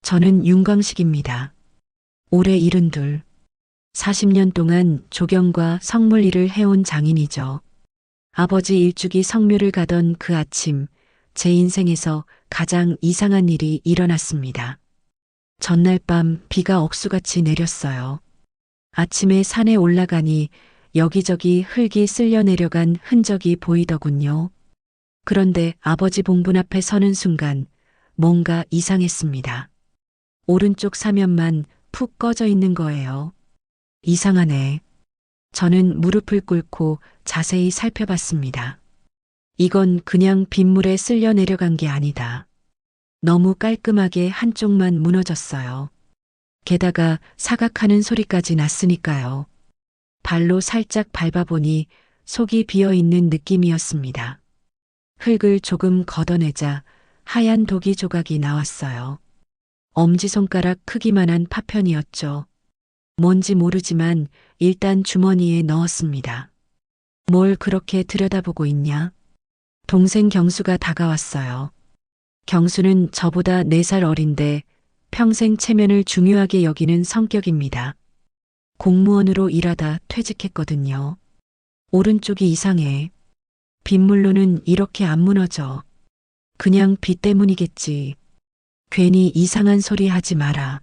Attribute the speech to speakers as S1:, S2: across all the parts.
S1: 저는 윤광식입니다. 올해 72. 40년 동안 조경과 성물 일을 해온 장인이죠. 아버지 일주기 성묘를 가던 그 아침, 제 인생에서 가장 이상한 일이 일어났습니다. 전날 밤 비가 억수같이 내렸어요. 아침에 산에 올라가니 여기저기 흙이 쓸려 내려간 흔적이 보이더군요. 그런데 아버지 봉분 앞에 서는 순간 뭔가 이상했습니다. 오른쪽 사면만 푹 꺼져 있는 거예요. 이상하네. 저는 무릎을 꿇고 자세히 살펴봤습니다. 이건 그냥 빗물에 쓸려 내려간 게 아니다. 너무 깔끔하게 한쪽만 무너졌어요. 게다가 사각하는 소리까지 났으니까요. 발로 살짝 밟아보니 속이 비어있는 느낌이었습니다. 흙을 조금 걷어내자 하얀 독이 조각이 나왔어요. 엄지손가락 크기만한 파편이었죠. 뭔지 모르지만 일단 주머니에 넣었습니다. 뭘 그렇게 들여다보고 있냐? 동생 경수가 다가왔어요. 경수는 저보다 4살 어린데 평생 체면을 중요하게 여기는 성격입니다. 공무원으로 일하다 퇴직했거든요. 오른쪽이 이상해. 빗물로는 이렇게 안 무너져. 그냥 비 때문이겠지. 괜히 이상한 소리 하지 마라.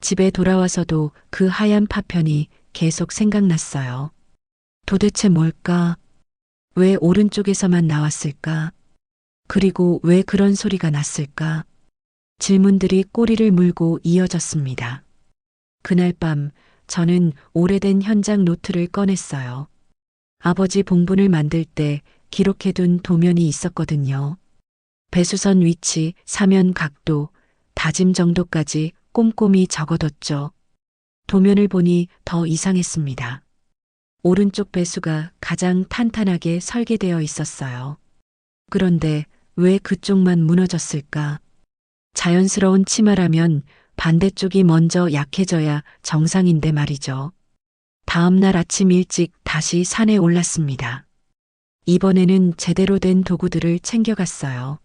S1: 집에 돌아와서도 그 하얀 파편이 계속 생각났어요. 도대체 뭘까? 왜 오른쪽에서만 나왔을까? 그리고 왜 그런 소리가 났을까? 질문들이 꼬리를 물고 이어졌습니다. 그날 밤 저는 오래된 현장 노트를 꺼냈어요. 아버지 봉분을 만들 때 기록해둔 도면이 있었거든요. 배수선 위치, 사면 각도, 다짐 정도까지 꼼꼼히 적어뒀죠. 도면을 보니 더 이상했습니다. 오른쪽 배수가 가장 탄탄하게 설계되어 있었어요. 그런데 왜 그쪽만 무너졌을까? 자연스러운 치마라면 반대쪽이 먼저 약해져야 정상인데 말이죠. 다음 날 아침 일찍 다시 산에 올랐습니다. 이번에는 제대로 된 도구들을 챙겨갔어요.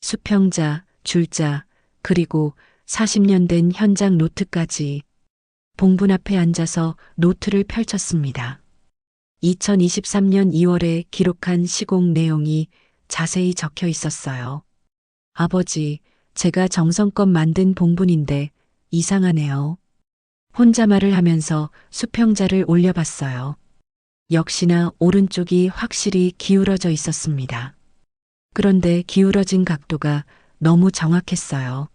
S1: 수평자, 줄자, 그리고 40년 된 현장 노트까지. 봉분 앞에 앉아서 노트를 펼쳤습니다. 2023년 2월에 기록한 시공 내용이 자세히 적혀 있었어요. 아버지, 제가 정성껏 만든 봉분인데 이상하네요. 혼자 말을 하면서 수평자를 올려봤어요. 역시나 오른쪽이 확실히 기울어져 있었습니다. 그런데 기울어진 각도가 너무 정확했어요.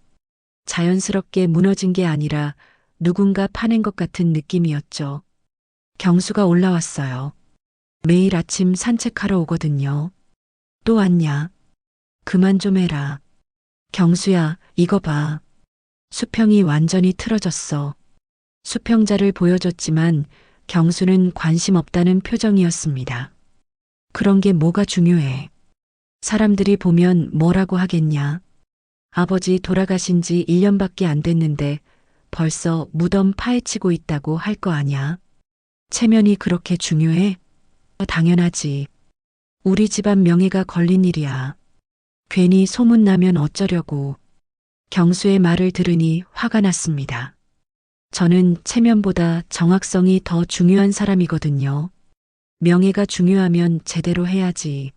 S1: 자연스럽게 무너진 게 아니라 누군가 파낸 것 같은 느낌이었죠. 경수가 올라왔어요. 매일 아침 산책하러 오거든요. 또 왔냐? 그만 좀 해라. 경수야, 이거 봐. 수평이 완전히 틀어졌어. 수평자를 보여줬지만 경수는 관심 없다는 표정이었습니다. 그런 게 뭐가 중요해. 사람들이 보면 뭐라고 하겠냐. 아버지 돌아가신 지 1년밖에 안 됐는데 벌써 무덤 파헤치고 있다고 할 거 아냐. 체면이 그렇게 중요해? 당연하지. 우리 집안 명예가 걸린 일이야. 괜히 소문나면 어쩌려고. 경수의 말을 들으니 화가 났습니다. 저는 체면보다 정확성이 더 중요한 사람이거든요. 명예가 중요하면 제대로 해야지.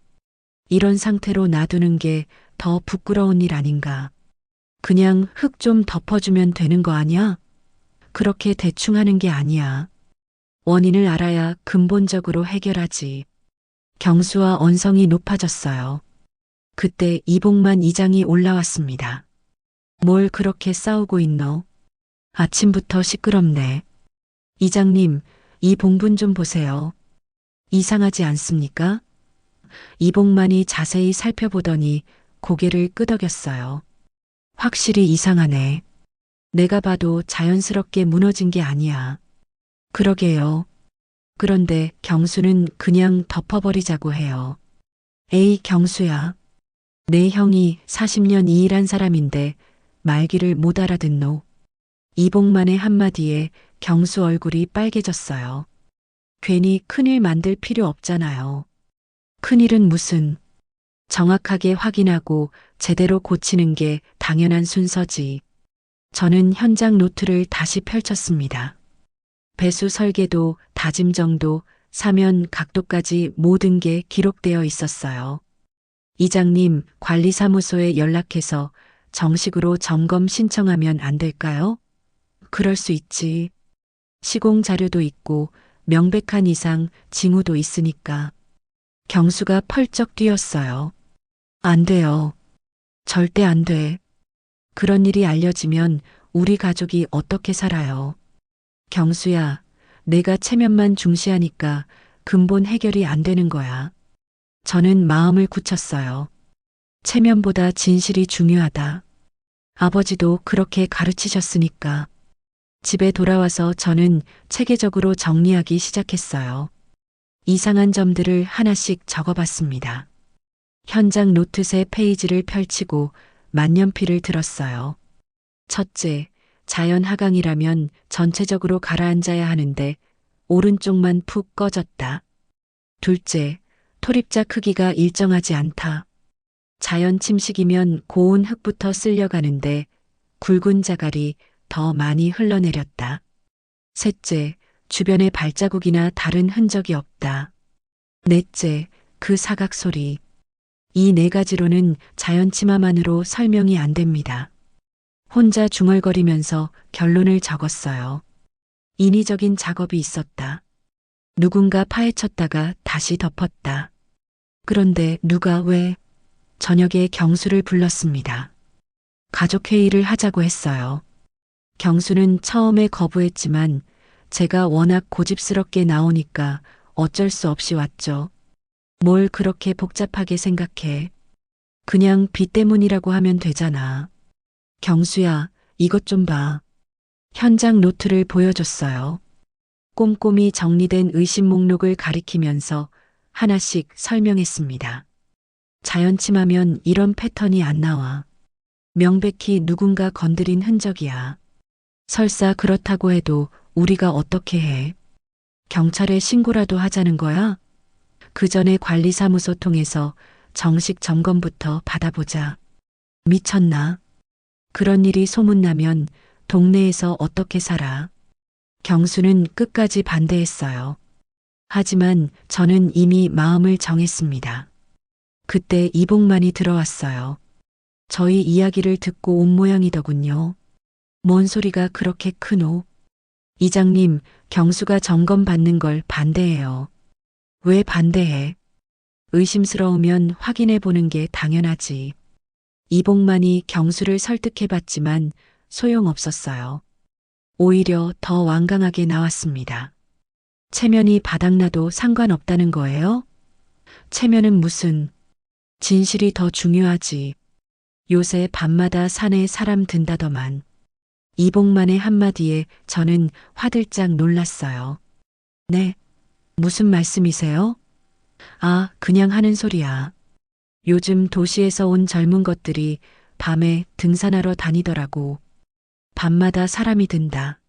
S1: 이런 상태로 놔두는 게 더 부끄러운 일 아닌가. 그냥 흙 좀 덮어주면 되는 거 아니야? 그렇게 대충 하는 게 아니야. 원인을 알아야 근본적으로 해결하지. 경수와 언성이 높아졌어요. 그때 이봉만 이장이 올라왔습니다. 뭘 그렇게 싸우고 있노? 아침부터 시끄럽네. 이장님, 이 봉분 좀 보세요. 이상하지 않습니까? 이봉만이 자세히 살펴보더니 고개를 끄덕였어요. 확실히 이상하네. 내가 봐도 자연스럽게 무너진 게 아니야. 그러게요. 그런데 경수는 그냥 덮어버리자고 해요. 에이, 경수야. 내 형이 40년 이 일한 사람인데 말귀를 못 알아듣노. 이봉만의 한마디에 경수 얼굴이 빨개졌어요. 괜히 큰일 만들 필요 없잖아요. 큰일은 무슨. 정확하게 확인하고 제대로 고치는 게 당연한 순서지. 저는 현장 노트를 다시 펼쳤습니다. 배수 설계도, 다짐정도, 사면 각도까지 모든 게 기록되어 있었어요. 이장님, 관리사무소에 연락해서 정식으로 점검 신청하면 안 될까요? 그럴 수 있지. 시공 자료도 있고 명백한 이상 징후도 있으니까. 경수가 펄쩍 뛰었어요. 안 돼요. 절대 안 돼. 그런 일이 알려지면 우리 가족이 어떻게 살아요. 경수야, 내가 체면만 중시하니까 근본 해결이 안 되는 거야. 저는 마음을 굳혔어요. 체면보다 진실이 중요하다. 아버지도 그렇게 가르치셨으니까. 집에 돌아와서 저는 체계적으로 정리하기 시작했어요. 이상한 점들을 하나씩 적어봤습니다. 현장 노트 세 페이지를 펼치고 만년필을 들었어요. 첫째, 자연 하강이라면 전체적으로 가라앉아야 하는데 오른쪽만 푹 꺼졌다. 둘째, 토립자 크기가 일정하지 않다. 자연 침식이면 고운 흙부터 쓸려가는데 굵은 자갈이 더 많이 흘러내렸다. 셋째, 주변에 발자국이나 다른 흔적이 없다. 넷째, 그 사각 소리. 이 네 가지로는 자연 침하만으로 설명이 안 됩니다. 혼자 중얼거리면서 결론을 적었어요. 인위적인 작업이 있었다. 누군가 파헤쳤다가 다시 덮었다. 그런데 누가 왜? 저녁에 경수를 불렀습니다. 가족회의를 하자고 했어요. 경수는 처음에 거부했지만 제가 워낙 고집스럽게 나오니까 어쩔 수 없이 왔죠. 뭘 그렇게 복잡하게 생각해. 그냥 비 때문이라고 하면 되잖아. 경수야, 이것 좀 봐. 현장 노트를 보여줬어요. 꼼꼼히 정리된 의심 목록을 가리키면서 하나씩 설명했습니다. 자연침하면 이런 패턴이 안 나와. 명백히 누군가 건드린 흔적이야. 설사 그렇다고 해도 우리가 어떻게 해? 경찰에 신고라도 하자는 거야? 그 전에 관리사무소 통해서 정식 점검부터 받아보자. 미쳤나? 그런 일이 소문나면 동네에서 어떻게 살아? 경수는 끝까지 반대했어요. 하지만 저는 이미 마음을 정했습니다. 그때 이복만이 들어왔어요. 저희 이야기를 듣고 온 모양이더군요. 뭔 소리가 그렇게 크노? 이장님, 경수가 점검 받는 걸 반대해요. 왜 반대해? 의심스러우면 확인해 보는 게 당연하지. 이복만이 경수를 설득해 봤지만 소용없었어요. 오히려 더 완강하게 나왔습니다. 체면이 바닥나도 상관없다는 거예요? 체면은 무슨, 진실이 더 중요하지. 요새 밤마다 산에 사람 든다더만. 이복만의 한마디에 저는 화들짝 놀랐어요. 네, 무슨 말씀이세요? 아, 그냥 하는 소리야. 요즘 도시에서 온 젊은 것들이 밤에 등산하러 다니더라고. 밤마다 사람이 든다.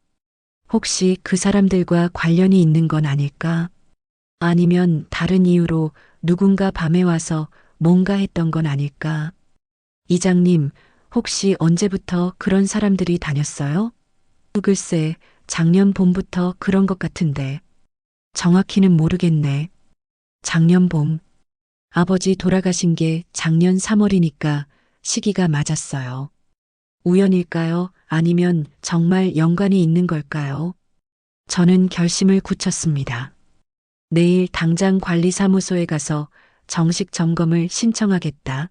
S1: 혹시 그 사람들과 관련이 있는 건 아닐까? 아니면 다른 이유로 누군가 밤에 와서 뭔가 했던 건 아닐까? 이장님, 혹시 언제부터 그런 사람들이 다녔어요? 글쎄, 작년 봄부터 그런 것 같은데. 정확히는 모르겠네. 작년 봄. 아버지 돌아가신 게 작년 3월이니까 시기가 맞았어요. 우연일까요? 아니면 정말 연관이 있는 걸까요? 저는 결심을 굳혔습니다. 내일 당장 관리사무소에 가서 정식 점검을 신청하겠다.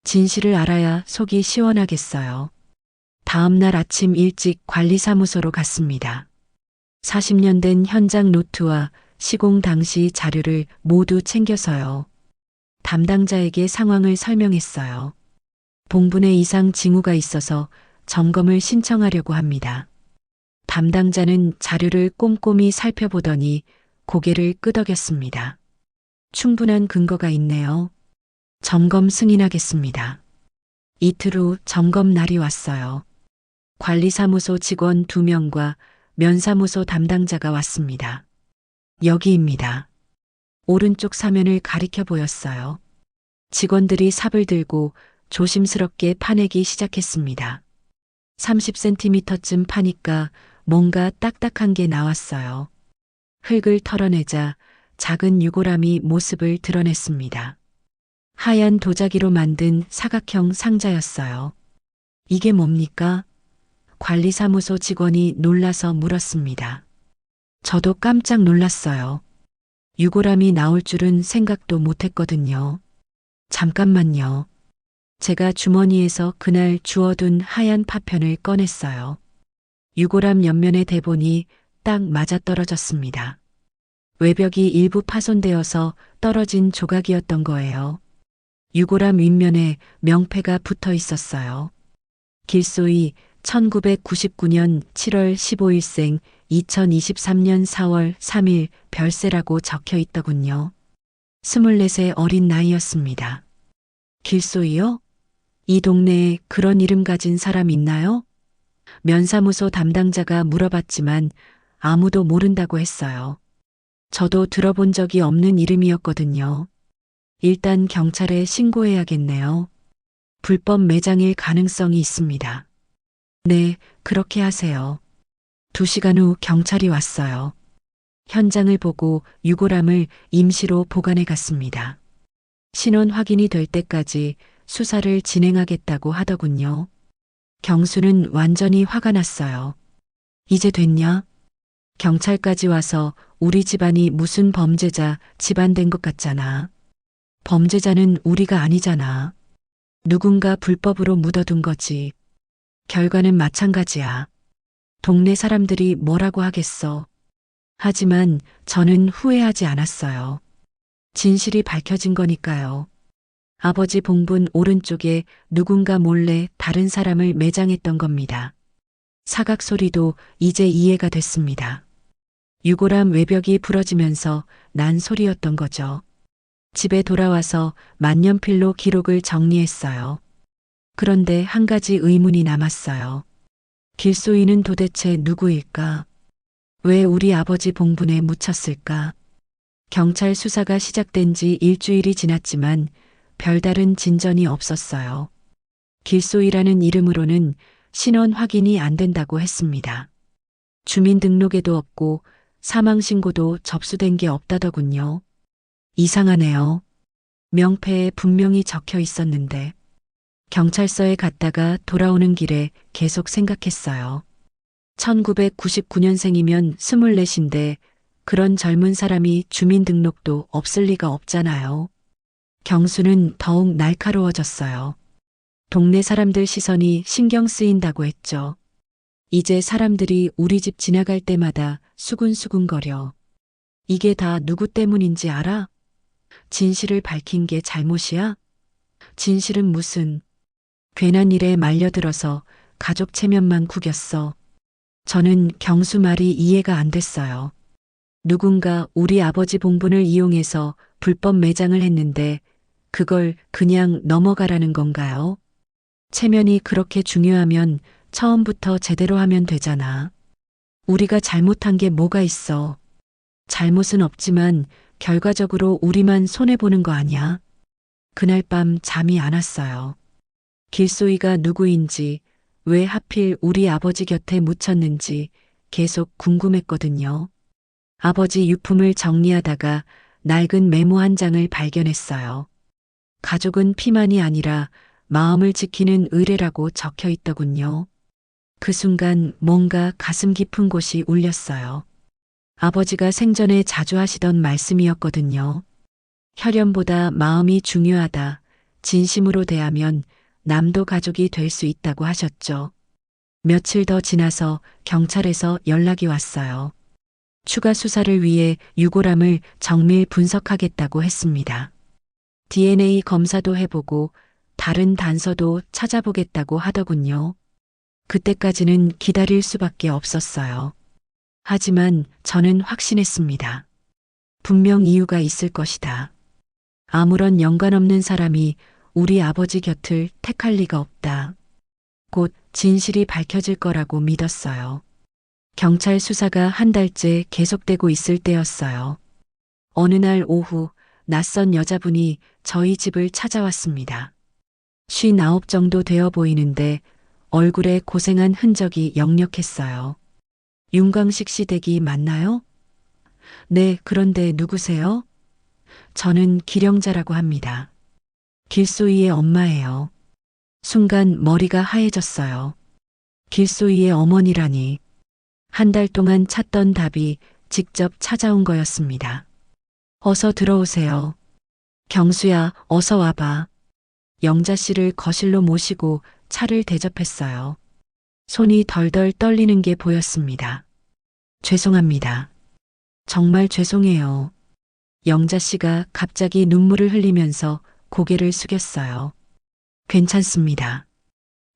S1: 진실을 알아야 속이 시원하겠어요. 다음 날 아침 일찍 관리사무소로 갔습니다. 40년 된 현장 노트와 시공 당시 자료를 모두 챙겨서요. 담당자에게 상황을 설명했어요. 봉분에 이상 징후가 있어서 점검을 신청하려고 합니다. 담당자는 자료를 꼼꼼히 살펴보더니 고개를 끄덕였습니다. 충분한 근거가 있네요. 점검 승인하겠습니다. 이틀 후 점검 날이 왔어요. 관리사무소 직원 2명과 면사무소 담당자가 왔습니다. 여기입니다. 오른쪽 사면을 가리켜 보였어요. 직원들이 삽을 들고 조심스럽게 파내기 시작했습니다. 30cm쯤 파니까 뭔가 딱딱한 게 나왔어요. 흙을 털어내자 작은 유골함이 모습을 드러냈습니다. 하얀 도자기로 만든 사각형 상자였어요. 이게 뭡니까? 관리사무소 직원이 놀라서 물었습니다. 저도 깜짝 놀랐어요. 유골함이 나올 줄은 생각도 못했거든요. 잠깐만요. 제가 주머니에서 그날 주워둔 하얀 파편을 꺼냈어요. 유골함 옆면의 대본이 딱 맞아떨어졌습니다. 외벽이 일부 파손되어서 떨어진 조각이었던 거예요. 유골함 윗면에 명패가 붙어 있었어요. 길소희 1999년 7월 15일생 2023년 4월 3일 별세라고 적혀 있더군요. 24세 어린 나이였습니다. 길소희요? 이 동네에 그런 이름 가진 사람 있나요? 면사무소 담당자가 물어봤지만 아무도 모른다고 했어요. 저도 들어본 적이 없는 이름이었거든요. 일단 경찰에 신고해야겠네요. 불법 매장일 가능성이 있습니다. 네, 그렇게 하세요. 2시간 후 경찰이 왔어요. 현장을 보고 유골함을 임시로 보관해 갔습니다. 신원 확인이 될 때까지 수사를 진행하겠다고 하더군요. 경수는 완전히 화가 났어요. 이제 됐냐? 경찰까지 와서 우리 집안이 무슨 범죄자 집안 된 것 같잖아. 범죄자는 우리가 아니잖아. 누군가 불법으로 묻어둔 거지. 결과는 마찬가지야. 동네 사람들이 뭐라고 하겠어. 하지만 저는 후회하지 않았어요. 진실이 밝혀진 거니까요. 아버지 봉분 오른쪽에 누군가 몰래 다른 사람을 매장했던 겁니다. 사각 소리도 이제 이해가 됐습니다. 유골함 외벽이 부러지면서 난 소리였던 거죠. 집에 돌아와서 만년필로 기록을 정리했어요. 그런데 한 가지 의문이 남았어요. 길소희는 도대체 누구일까? 왜 우리 아버지 봉분에 묻혔을까? 경찰 수사가 시작된 지 일주일이 지났지만 별다른 진전이 없었어요. 길소희라는 이름으로는 신원 확인이 안 된다고 했습니다. 주민등록에도 없고 사망신고도 접수된 게 없다더군요. 이상하네요. 명패에 분명히 적혀 있었는데. 경찰서에 갔다가 돌아오는 길에 계속 생각했어요. 1999년생이면 24인데 그런 젊은 사람이 주민등록도 없을 리가 없잖아요. 경수는 더욱 날카로워졌어요. 동네 사람들 시선이 신경 쓰인다고 했죠. 이제 사람들이 우리 집 지나갈 때마다 수근수근거려. 이게 다 누구 때문인지 알아? 진실을 밝힌 게 잘못이야? 진실은 무슨 괜한 일에 말려들어서 가족 체면만 구겼어. 저는 경수 말이 이해가 안 됐어요. 누군가 우리 아버지 봉분을 이용해서 불법 매장을 했는데 그걸 그냥 넘어가라는 건가요? 체면이 그렇게 중요하면 처음부터 제대로 하면 되잖아. 우리가 잘못한 게 뭐가 있어. 잘못은 없지만 결과적으로 우리만 손해보는 거 아니야? 그날 밤 잠이 안 왔어요. 길소희가 누구인지, 왜 하필 우리 아버지 곁에 묻혔는지 계속 궁금했거든요. 아버지 유품을 정리하다가 낡은 메모 한 장을 발견했어요. 가족은 피만이 아니라 마음을 지키는 의뢰라고 적혀 있더군요. 그 순간 뭔가 가슴 깊은 곳이 울렸어요. 아버지가 생전에 자주 하시던 말씀이었거든요. 혈연보다 마음이 중요하다. 진심으로 대하면 남도 가족이 될 수 있다고 하셨죠. 며칠 더 지나서 경찰에서 연락이 왔어요. 추가 수사를 위해 유골함을 정밀 분석하겠다고 했습니다. DNA 검사도 해보고 다른 단서도 찾아보겠다고 하더군요. 그때까지는 기다릴 수밖에 없었어요. 하지만 저는 확신했습니다. 분명 이유가 있을 것이다. 아무런 연관 없는 사람이 우리 아버지 곁을 택할 리가 없다. 곧 진실이 밝혀질 거라고 믿었어요. 경찰 수사가 한 달째 계속되고 있을 때였어요. 어느 날 오후 낯선 여자분이 저희 집을 찾아왔습니다. 59 정도 되어 보이는데 얼굴에 고생한 흔적이 역력했어요. 윤광식 씨 댁이 맞나요? 네, 그런데 누구세요? 저는 기령자라고 합니다. 길소희의 엄마예요. 순간 머리가 하얘졌어요. 길소희의 어머니라니. 한 달 동안 찾던 답이 직접 찾아온 거였습니다. 어서 들어오세요. 경수야, 어서 와봐. 영자 씨를 거실로 모시고 차를 대접했어요. 손이 덜덜 떨리는 게 보였습니다. 죄송합니다. 정말 죄송해요. 영자 씨가 갑자기 눈물을 흘리면서 고개를 숙였어요. 괜찮습니다.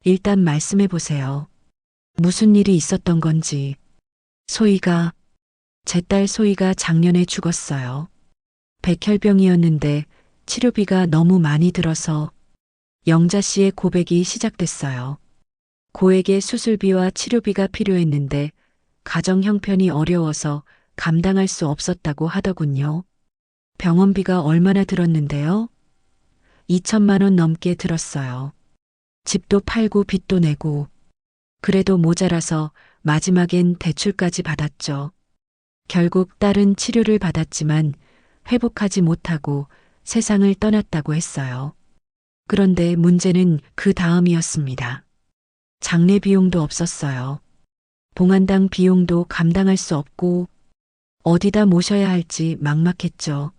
S1: 일단 말씀해 보세요. 무슨 일이 있었던 건지. 소희가, 제 딸 소희가 작년에 죽었어요. 백혈병이었는데 치료비가 너무 많이 들어서 영자 씨의 고백이 시작됐어요. 고액의 수술비와 치료비가 필요했는데 가정 형편이 어려워서 감당할 수 없었다고 하더군요. 병원비가 얼마나 들었는데요? 2천만 원 넘게 들었어요. 집도 팔고 빚도 내고 그래도 모자라서 마지막엔 대출까지 받았죠. 결국 딸은 치료를 받았지만 회복하지 못하고 세상을 떠났다고 했어요. 그런데 문제는 그 다음이었습니다. 장례 비용도 없었어요. 봉안당 비용도 감당할 수 없고 어디다 모셔야 할지 막막했죠.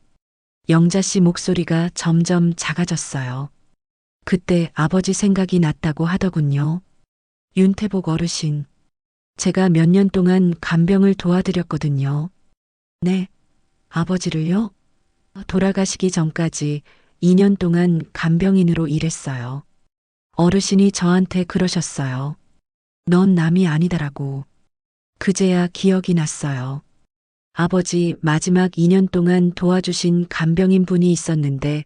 S1: 영자 씨 목소리가 점점 작아졌어요. 그때 아버지 생각이 났다고 하더군요. 윤태복 어르신. 제가 몇 년 동안 간병을 도와드렸거든요. 네, 아버지를요? 돌아가시기 전까지 2년 동안 간병인으로 일했어요. 어르신이 저한테 그러셨어요. 넌 남이 아니다라고. 그제야 기억이 났어요. 아버지 마지막 2년 동안 도와주신 간병인 분이 있었는데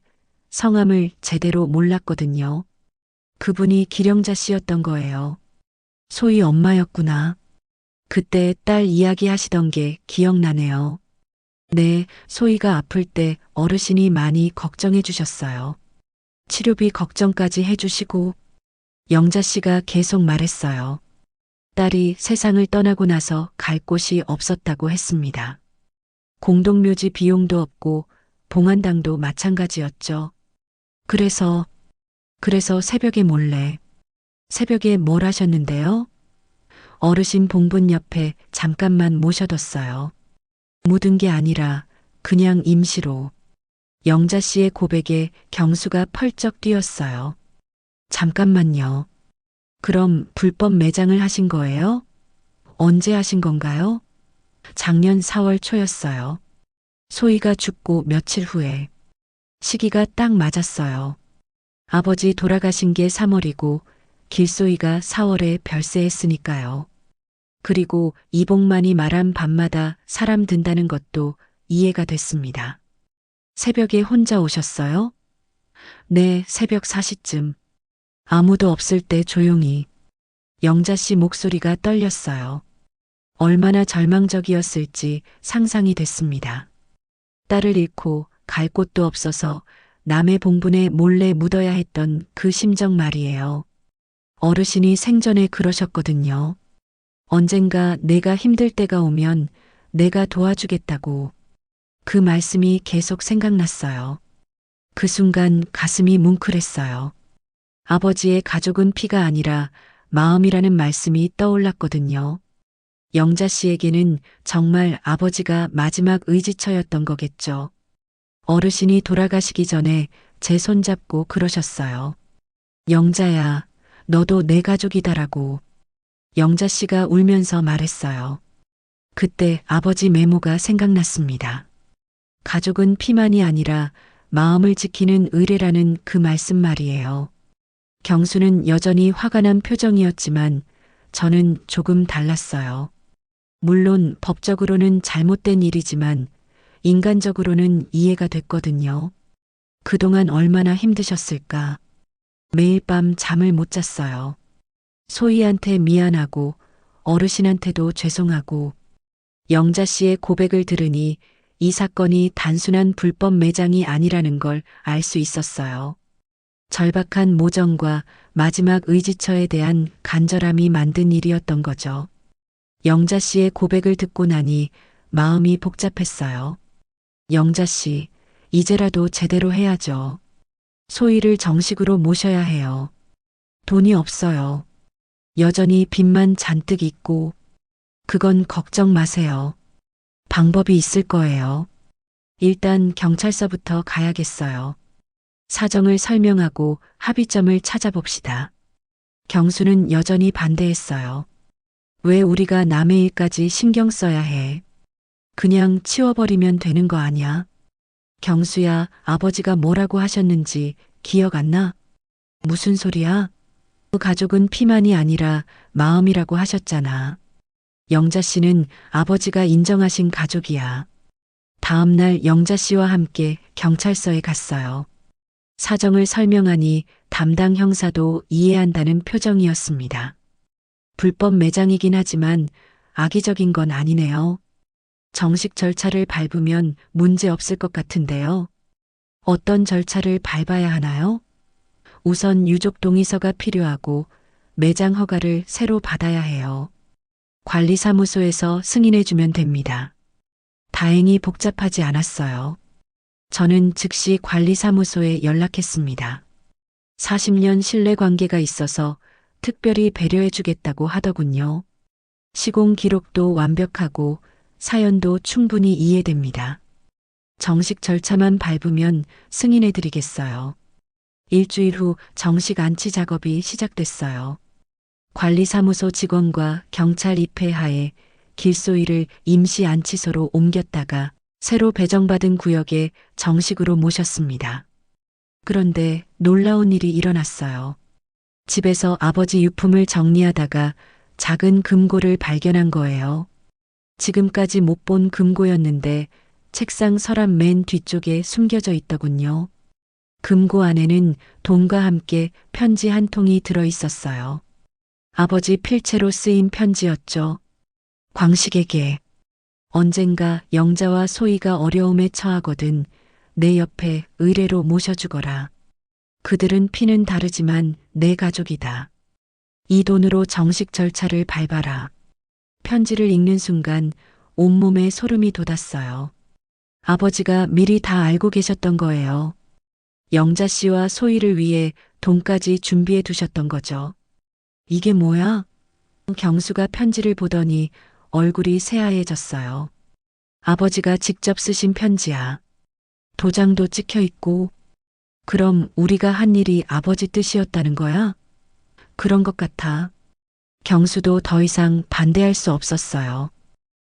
S1: 성함을 제대로 몰랐거든요. 그분이 기령자 씨였던 거예요. 소희 엄마였구나. 그때 딸 이야기 하시던 게 기억나네요. 네, 소희가 아플 때 어르신이 많이 걱정해 주셨어요. 치료비 걱정까지 해주시고 영자 씨가 계속 말했어요. 딸이 세상을 떠나고 나서 갈 곳이 없었다고 했습니다. 공동묘지 비용도 없고 봉안당도 마찬가지였죠. 그래서 새벽에 몰래. 새벽에 뭘 하셨는데요? 어르신 봉분 옆에 잠깐만 모셔뒀어요. 묻은 게 아니라 그냥 임시로. 영자 씨의 고백에 경수가 펄쩍 뛰었어요. 잠깐만요. 그럼 불법 매장을 하신 거예요? 언제 하신 건가요? 작년 4월 초였어요. 소희가 죽고 며칠 후에. 시기가 딱 맞았어요. 아버지 돌아가신 게 3월이고 길소희가 4월에 별세했으니까요. 그리고 이복만이 말한 밤마다 사람 든다는 것도 이해가 됐습니다. 새벽에 혼자 오셨어요? 네, 새벽 4시쯤. 아무도 없을 때 조용히. 영자 씨 목소리가 떨렸어요. 얼마나 절망적이었을지 상상이 됐습니다. 딸을 잃고 갈 곳도 없어서 남의 봉분에 몰래 묻어야 했던 그 심정 말이에요. 어르신이 생전에 그러셨거든요. 언젠가 내가 힘들 때가 오면 내가 도와주겠다고. 그 말씀이 계속 생각났어요. 그 순간 가슴이 뭉클했어요. 아버지의 가족은 피가 아니라 마음이라는 말씀이 떠올랐거든요. 영자 씨에게는 정말 아버지가 마지막 의지처였던 거겠죠. 어르신이 돌아가시기 전에 제 손잡고 그러셨어요. 영자야, 너도 내 가족이다라고. 영자 씨가 울면서 말했어요. 그때 아버지 메모가 생각났습니다. 가족은 피만이 아니라 마음을 지키는 의뢰라는 그 말씀 말이에요. 경수는 여전히 화가 난 표정이었지만 저는 조금 달랐어요. 물론 법적으로는 잘못된 일이지만 인간적으로는 이해가 됐거든요. 그동안 얼마나 힘드셨을까. 매일 밤 잠을 못 잤어요. 소희한테 미안하고 어르신한테도 죄송하고 영자 씨의 고백을 들으니 이 사건이 단순한 불법 매장이 아니라는 걸 알 수 있었어요. 절박한 모정과 마지막 의지처에 대한 간절함이 만든 일이었던 거죠. 영자 씨의 고백을 듣고 나니 마음이 복잡했어요. 영자 씨, 이제라도 제대로 해야죠. 소희를 정식으로 모셔야 해요. 돈이 없어요. 여전히 빚만 잔뜩 있고, 그건 걱정 마세요. 방법이 있을 거예요. 일단 경찰서부터 가야겠어요. 사정을 설명하고 합의점을 찾아봅시다. 경수는 여전히 반대했어요. 왜 우리가 남의 일까지 신경 써야 해? 그냥 치워버리면 되는 거 아니야? 경수야, 아버지가 뭐라고 하셨는지 기억 안 나? 무슨 소리야? 그 가족은 피만이 아니라 마음이라고 하셨잖아. 영자 씨는 아버지가 인정하신 가족이야. 다음 날 영자 씨와 함께 경찰서에 갔어요. 사정을 설명하니 담당 형사도 이해한다는 표정이었습니다. 불법 매장이긴 하지만 악의적인 건 아니네요. 정식 절차를 밟으면 문제 없을 것 같은데요. 어떤 절차를 밟아야 하나요? 우선 유족 동의서가 필요하고 매장 허가를 새로 받아야 해요. 관리사무소에서 승인해주면 됩니다. 다행히 복잡하지 않았어요. 저는 즉시 관리사무소에 연락했습니다. 40년 신뢰관계가 있어서 특별히 배려해주겠다고 하더군요. 시공 기록도 완벽하고 사연도 충분히 이해됩니다. 정식 절차만 밟으면 승인해드리겠어요. 일주일 후 정식 안치 작업이 시작됐어요. 관리사무소 직원과 경찰 입회하에 길소희를 임시 안치소로 옮겼다가 새로 배정받은 구역에 정식으로 모셨습니다. 그런데 놀라운 일이 일어났어요. 집에서 아버지 유품을 정리하다가 작은 금고를 발견한 거예요. 지금까지 못 본 금고였는데 책상 서랍 맨 뒤쪽에 숨겨져 있더군요. 금고 안에는 돈과 함께 편지 한 통이 들어 있었어요. 아버지 필체로 쓰인 편지였죠. 광식에게. 언젠가 영자와 소희가 어려움에 처하거든 내 옆에 의뢰로 모셔주거라. 그들은 피는 다르지만 내 가족이다. 이 돈으로 정식 절차를 밟아라. 편지를 읽는 순간 온몸에 소름이 돋았어요. 아버지가 미리 다 알고 계셨던 거예요. 영자 씨와 소희를 위해 돈까지 준비해 두셨던 거죠. 이게 뭐야? 경수가 편지를 보더니 얼굴이 새하얘졌어요. 아버지가 직접 쓰신 편지야. 도장도 찍혀 있고, 그럼 우리가 한 일이 아버지 뜻이었다는 거야? 그런 것 같아. 경수도 더 이상 반대할 수 없었어요.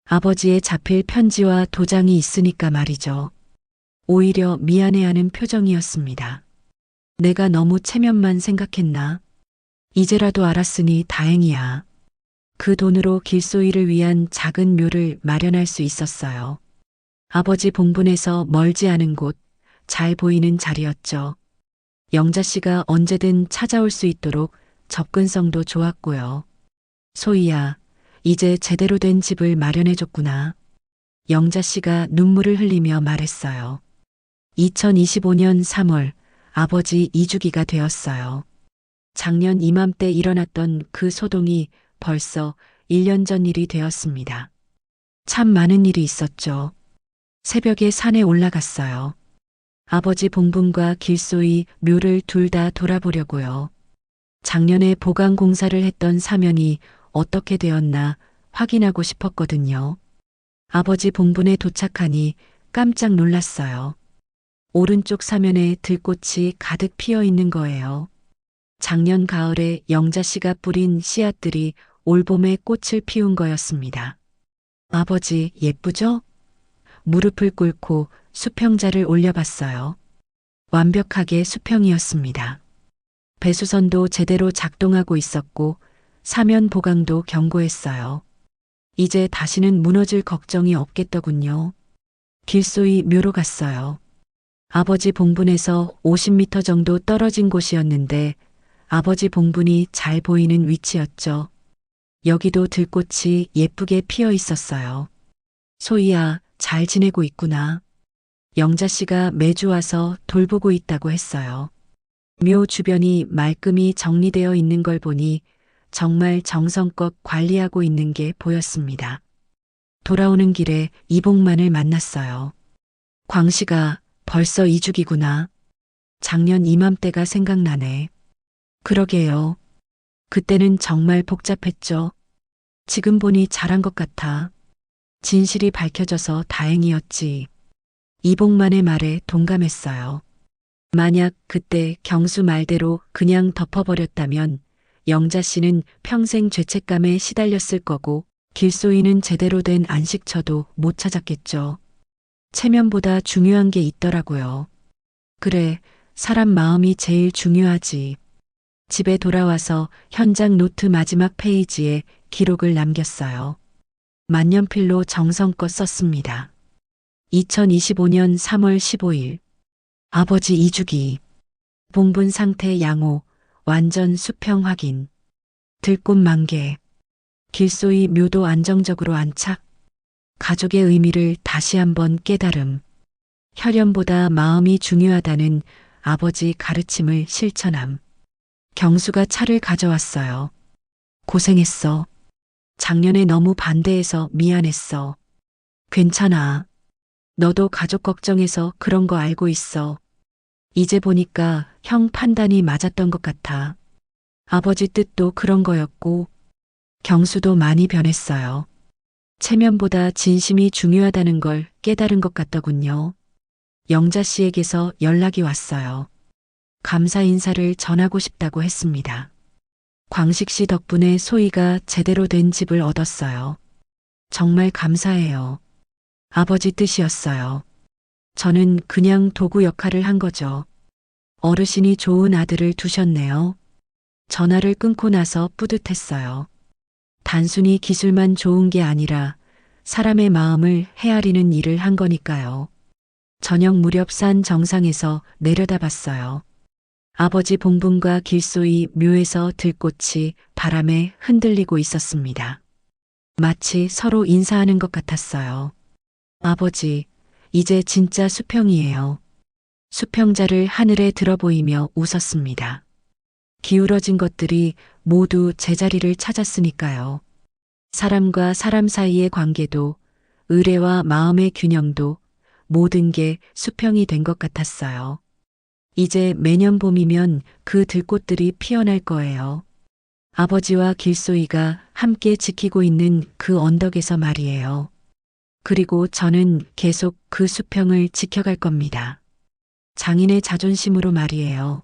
S1: 아버지의 자필 편지와 도장이 있으니까 말이죠. 오히려 미안해하는 표정이었습니다. 내가 너무 체면만 생각했나? 이제라도 알았으니 다행이야. 그 돈으로 길소희를 위한 작은 묘를 마련할 수 있었어요. 아버지 봉분에서 멀지 않은 곳, 잘 보이는 자리였죠. 영자 씨가 언제든 찾아올 수 있도록 접근성도 좋았고요. 소희야, 이제 제대로 된 집을 마련해줬구나. 영자 씨가 눈물을 흘리며 말했어요. 2025년 3월 아버지 이주기가 되었어요. 작년 이맘때 일어났던 그 소동이 벌써 1년 전 일이 되었습니다. 참 많은 일이 있었죠. 새벽에 산에 올라갔어요. 아버지 봉분과 길소희 묘를 둘 다 돌아보려고요. 작년에 보강 공사를 했던 사면이 어떻게 되었나 확인하고 싶었거든요. 아버지 봉분에 도착하니 깜짝 놀랐어요. 오른쪽 사면에 들꽃이 가득 피어 있는 거예요. 작년 가을에 영자 씨가 뿌린 씨앗들이 올봄에 꽃을 피운 거였습니다. 아버지, 예쁘죠? 무릎을 꿇고 수평자를 올려봤어요. 완벽하게 수평이었습니다. 배수선도 제대로 작동하고 있었고 사면 보강도 견고했어요. 이제 다시는 무너질 걱정이 없겠더군요. 길소희 묘로 갔어요. 아버지 봉분에서 50m 정도 떨어진 곳이었는데 아버지 봉분이 잘 보이는 위치였죠. 여기도 들꽃이 예쁘게 피어 있었어요. 소희야, 잘 지내고 있구나. 영자 씨가 매주 와서 돌보고 있다고 했어요. 묘 주변이 말끔히 정리되어 있는 걸 보니 정말 정성껏 관리하고 있는 게 보였습니다. 돌아오는 길에 이복만을 만났어요. 광씨가 벌써 이주기구나. 작년 이맘때가 생각나네. 그러게요. 그때는 정말 복잡했죠. 지금 보니 잘한 것 같아. 진실이 밝혀져서 다행이었지. 이복만의 말에 동감했어요. 만약 그때 경수 말대로 그냥 덮어버렸다면 영자 씨는 평생 죄책감에 시달렸을 거고 길소이는 제대로 된 안식처도 못 찾았겠죠. 체면보다 중요한 게 있더라고요. 그래, 사람 마음이 제일 중요하지. 집에 돌아와서 현장 노트 마지막 페이지에 기록을 남겼어요. 만년필로 정성껏 썼습니다. 2025년 3월 15일. 아버지 이주기. 봉분 상태 양호. 완전 수평 확인. 들꽃 만개. 길소이 묘도 안정적으로 안착. 가족의 의미를 다시 한번 깨달음. 혈연보다 마음이 중요하다는 아버지 가르침을 실천함. 경수가 차를 가져왔어요. 고생했어. 작년에 너무 반대해서 미안했어. 괜찮아. 너도 가족 걱정해서 그런 거 알고 있어. 이제 보니까 형 판단이 맞았던 것 같아. 아버지 뜻도 그런 거였고, 경수도 많이 변했어요. 체면보다 진심이 중요하다는 걸 깨달은 것 같더군요. 영자 씨에게서 연락이 왔어요. 감사 인사를 전하고 싶다고 했습니다. 광식 씨 덕분에 소희가 제대로 된 집을 얻었어요. 정말 감사해요. 아버지 뜻이었어요. 저는 그냥 도구 역할을 한 거죠. 어르신이 좋은 아들을 두셨네요. 전화를 끊고 나서 뿌듯했어요. 단순히 기술만 좋은 게 아니라 사람의 마음을 헤아리는 일을 한 거니까요. 저녁 무렵 산 정상에서 내려다봤어요. 아버지 봉분과 길소이 묘에서 들꽃이 바람에 흔들리고 있었습니다. 마치 서로 인사하는 것 같았어요. 아버지, 이제 진짜 수평이에요. 수평자를 하늘에 들어보이며 웃었습니다. 기울어진 것들이 모두 제자리를 찾았으니까요. 사람과 사람 사이의 관계도 의례와 마음의 균형도 모든 게 수평이 된 것 같았어요. 이제 매년 봄이면 그 들꽃들이 피어날 거예요. 아버지와 길소이가 함께 지키고 있는 그 언덕에서 말이에요. 그리고 저는 계속 그 수평을 지켜갈 겁니다. 장인의 자존심으로 말이에요.